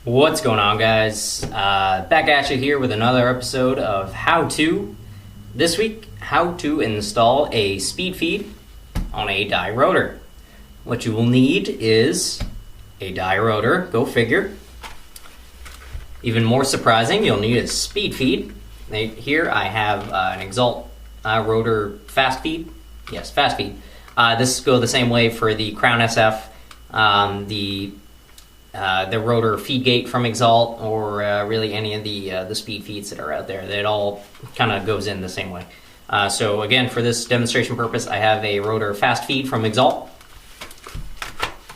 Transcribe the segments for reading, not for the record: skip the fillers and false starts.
What's going on, guys? Back at you here with another episode of How To. This week, how to install a speed feed on a Dye Rotor. What you will need is a Dye Rotor, go figure. Even more surprising, you'll need a speed feed. Here I have an Exalt Rotor fast feed. Yes, fast feed. This go the same way for the Crown SF, the rotor feed gate from Exalt, or really any of the speed feeds that are out there. It all kind of goes in the same way. So again, for this demonstration purpose, I have a rotor fast feed from Exalt.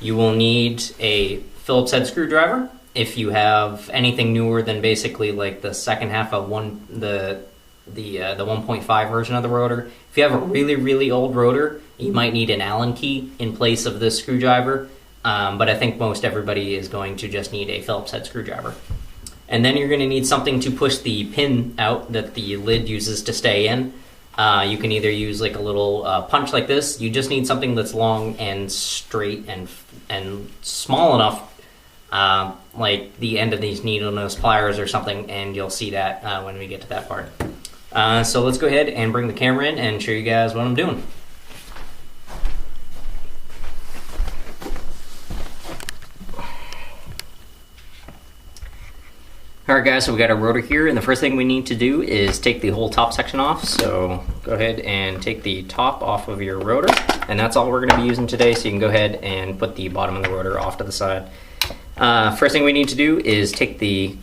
You will need a Phillips head screwdriver. If you have anything newer than basically like the second half of the 1.5 version of the rotor, if you have a really old rotor, you might need an Allen key in place of this screwdriver. But I think most everybody is going to just need a Phillips head screwdriver. And then you're going to need something to push the pin out that the lid uses to stay in. You can either use like a little punch like this. You just need something that's long and straight and small enough, like the end of these needle nose pliers or something, and you'll see that when we get to that part. So let's go ahead and bring the camera in and show you guys what I'm doing. Alright guys, so we got our rotor here, and the first thing we need to do is take the whole top section off. So go ahead and take the top off of your rotor, and that's all we're going to be using today, so you can go ahead and put the bottom of the rotor off to the side. First thing we need to do is take the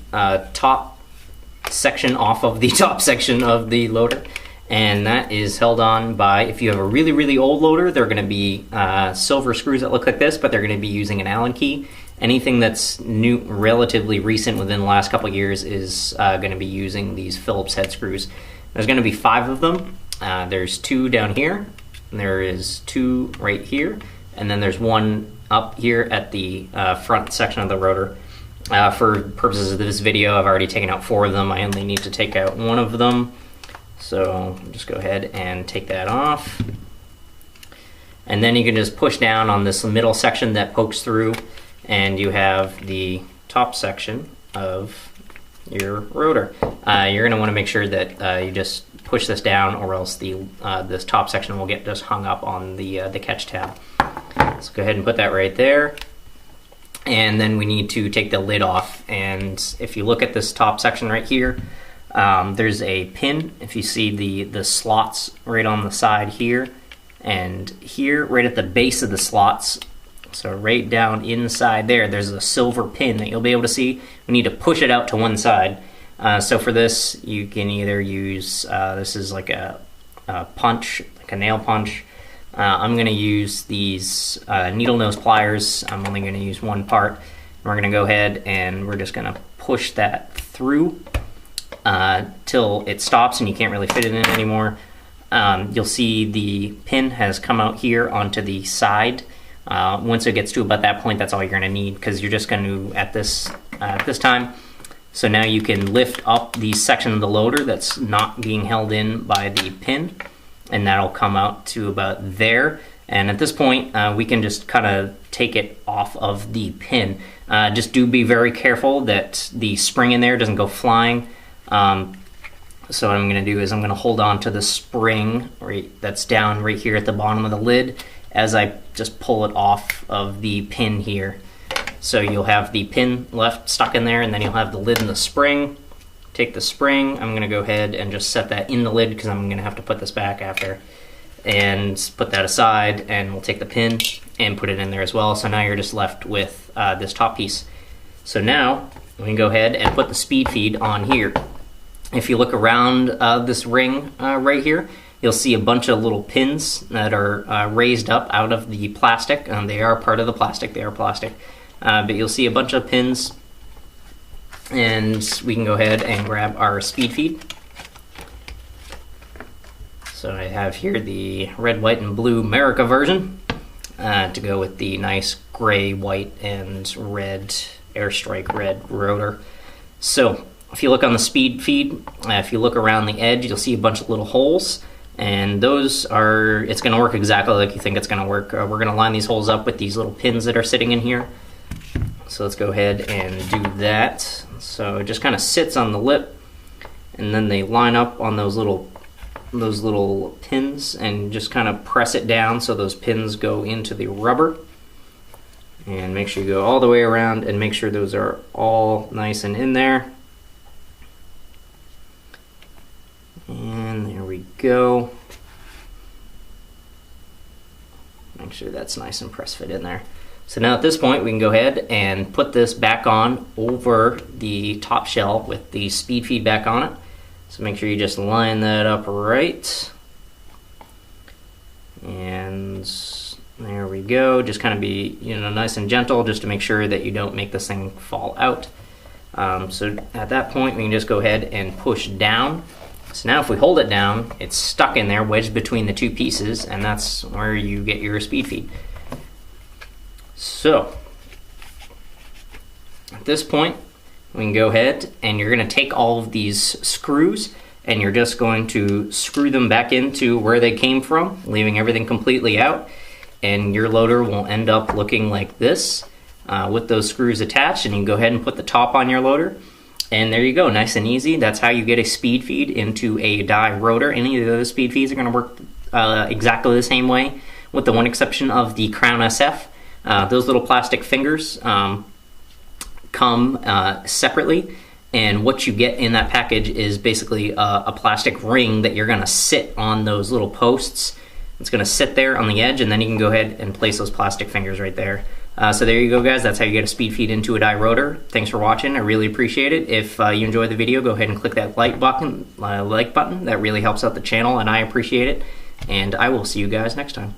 top section off of the top section of the loader, and that is held on by, if you have a really old loader, they're going to be silver screws that look like this, but they're going to be using an Allen key. Anything that's new, relatively recent within the last couple of years is going to be using these Phillips head screws. There's going to be 5 of them. There's 2 down here, and there is 2 right here, and then there's 1 up here at the front section of the rotor. For purposes of this video, I've already taken out 4 of them. I only need to take out 1 of them. So just go ahead and take that off. And then you can just push down on this middle section that pokes through, and you have the top section of your rotor. You're going to want to make sure that you just push this down, or else this top section will get just hung up on the catch tab. So go ahead and put that right there. And then we need to take the lid off. And if you look at this top section right here, there's a pin. If you see the slots right on the side here, and here right at the base of the slots, so right down inside there's a silver pin that you'll be able to see. We need to push it out to one side. So for this, you can either use, this is like a punch, like a nail punch. I'm going to use these needle nose pliers. I'm only going to use 1 part. We're going to go ahead and we're just going to push that through till it stops and you can't really fit it in anymore. You'll see the pin has come out here onto the side. Once it gets to about that point, that's all you're going to need, because you're just going to, at this time. So now you can lift up the section of the loader that's not being held in by the pin, and that'll come out to about there. And at this point, we can just kind of take it off of the pin. Just do be very careful that the spring in there doesn't go flying. So what I'm going to do is I'm going to hold on to the spring that's down right here at the bottom of the lid as I just pull it off of the pin here. So you'll have the pin left stuck in there, and then you'll have the lid and the spring. Take the spring, I'm going to go ahead and just set that in the lid, because I'm going to have to put this back after. And put that aside, and we'll take the pin and put it in there as well. So now you're just left with this top piece. So now we can go ahead and put the speed feed on here. If you look around this ring right here, you'll see a bunch of little pins that are raised up out of the plastic. They are part of the plastic, they are plastic. But you'll see a bunch of pins, and we can go ahead and grab our speed feed. So I have here the red, white, and blue America version to go with the nice gray, white, and red Airstrike red rotor. So if you look on the speed feed, if you look around the edge, you'll see a bunch of little holes. And those are, it's going to work exactly like you think it's going to work. We're going to line these holes up with these little pins that are sitting in here. So let's go ahead and do that. So it just kind of sits on the lip, and then they line up on those little pins, and just kind of press it down so those pins go into the rubber. And make sure you go all the way around and make sure those are all nice and in there. And there we go. Make sure that's nice and press fit in there. So now at this point we can go ahead and put this back on over the top shell with the speed feed back on it. So make sure you just line that up right. And there we go. Just kind of be, nice and gentle, just to make sure that you don't make this thing fall out. So at that point we can just go ahead and push down. So now if we hold it down, it's stuck in there, wedged between the two pieces, and that's where you get your speed feed. So at this point, we can go ahead and you're going to take all of these screws and you're just going to screw them back into where they came from, leaving everything completely out, and your loader will end up looking like this with those screws attached. And you can go ahead and put the top on your loader. And there you go, nice and easy. That's how you get a speed feed into a Dye Rotor. Any of those speed feeds are going to work exactly the same way, with the one exception of the Crown SF. Those little plastic fingers come separately, and what you get in that package is basically a plastic ring that you're going to sit on those little posts. It's going to sit there on the edge, and then you can go ahead and place those plastic fingers right there. So there you go, guys. That's how you get a speed feed into a Dye Rotor. Thanks for watching. I really appreciate it. If you enjoyed the video, go ahead and click that like button. That really helps out the channel, and I appreciate it. And I will see you guys next time.